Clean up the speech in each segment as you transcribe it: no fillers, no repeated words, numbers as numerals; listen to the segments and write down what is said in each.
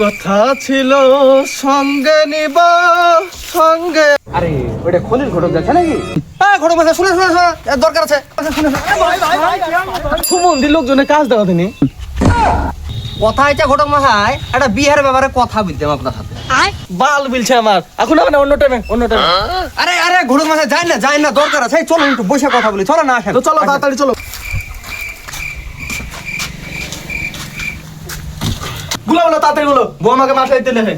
কথা ছিল সঙ্গে নিব সঙ্গে। আরে ওটা খলিল ঘটক যাচ্ছে নাকি? হ্যাঁ ঘটক আছে, শুনে শুনে শুনে দরকার আছে। সুমন্দির লোকজনের কাজ দেওয়া দিনি। কথা হয়েছে ঘটক মশাই, একটা বিয়ের ব্যাপারে কথা বলতাম আপনার সাথে। বাল বিলছে আমার, এখন হবে না, অন্য টাইমে অন্য টাইমে। আরে আরে ঘটক মশাই যাই না দরকার আছে। এই চলো একটু বসে কথা বলি, চলো না আসেন। তো চলো তাড়াতাড়ি চলো। গুলো বলো তাড়াতাড়ি গুলো, বৌমাকে মাথায় দিতে লেখে।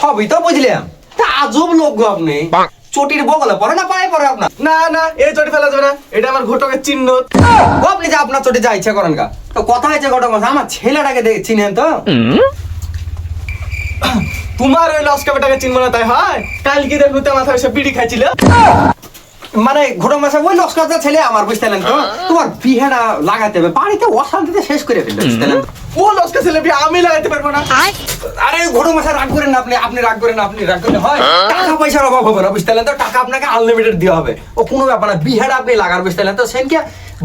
সবই তো বুঝলাম, তা আজব লোক গো আপনি। চটির বগলে পরে না পায়ে পরে আপনার? না না, এই চটি ফেলা যাবে না, এটা আমার ঘটকের চিহ্ন। ও আপনি যে আপনার চটি যা ইচ্ছা করেন গা। তো কথা হয়েছে ঘটক মশাই, আমার ছেলেটাকে চিনেন তো? তোমার ওই লস্কাবেটাকে চিনবো না তাই হয়? কাল কি দেখো তো মাথায় এসে বিড়ি খাইছিল। মানে ঘটক মশাই ওই লস্করদার ছেলে আমার, বুঝতেলেন তো? তোমার বিহেটা লাগাতে হবে, বাড়িতে অশান্তিতে শেষ করে ফেললে, বুঝতেলেন? ও লস্কা ছেলে বিয়ে আমি লাগাইতে পারবো না। আরে ঘটক মশাই রাগ করেন না, আপনি রাগ করেন না, আপনি রাগ করলে হয়? টাকা পয়সার অভাব হবে না, বুঝতেলেন তো? টাকা আপনাকে আনলিমিটেড দেওয়া হবে, ও কোনো ব্যাপার না। বিহেটা আপনি লাগার, বুঝতেলেন তো? সেনকে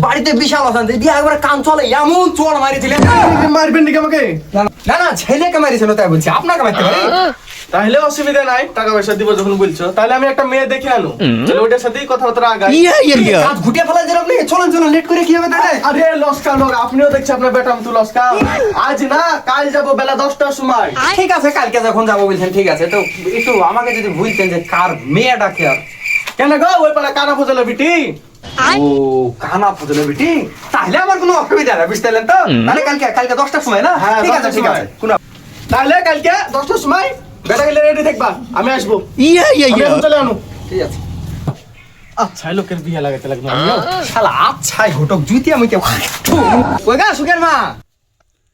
বাড়িতে বিশাল অশান্তি, বিয়ে একবার কান চলে এমন চোর মারিছিলেন। মারবেন নাকি আমাকে? না না, ছেলেকে মারিছিল তাই বলছি, আপনাকে মারতে পারে? তাহলে অসুবিধা নাই, টাকা পয়সা দিব যখন বলছো। তাহলে আমি একটা মেয়ে দেখে আনো, তাহলে ওইটার সাথেই কথাবার্তা আগাই। কাজ ঘুটিয়ে ফেলা যায় আপনি। চলেন চলেন, লেট করে কি হবে তাহলে? আরে লস্কা লোক, আপনিও দেখছি আপনার বেটা তো লস্কা। আজ না কাল যাবো বেলা 10টার সময়। ঠিক আছে, কালকে যখন যাবো বলছেন ঠিক আছে। তো একটু আমাকে যদি বলতেন যে কার মেয়েটাকে। আর কেন গো, ওই পালা কানা ফজলে বিটি? ও কানা ফজলে বেটি, তাহলে আমার কোনো অসুবিধা নেই, বুঝতেলেন তো? তাহলে কালকে 10টার সময় না? হ্যাঁ, ঠিক আছে 10টার ঠিক আছে। সময়। তাহলে কালকে 10টার সময় বেটা গেলে রেডি থাকবা, আমি আসবো। আমি এখন চলে আনো। ঠিক আছে। আচ্ছা লোকের বিয়ে লাগাইতে লাগলো আমিও। শালা আচ্ছাই ঘটক জুতি আমি কেউ। ওই গা সুখের মা,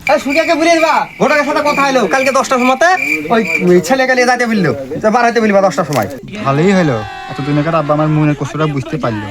এই সুখিয়াকে বলে দিবা ঘটকের সাথে কথা হইলো কালকে 10টার সময়তে ওই ছেলেকে নিয়ে যাইতে বললো, বার হইতে বলবা 10টার সময়। ভালোই হলো, এতদিন আগে আব্বা আমার মনের কষ্টটা বুঝতে পারলো।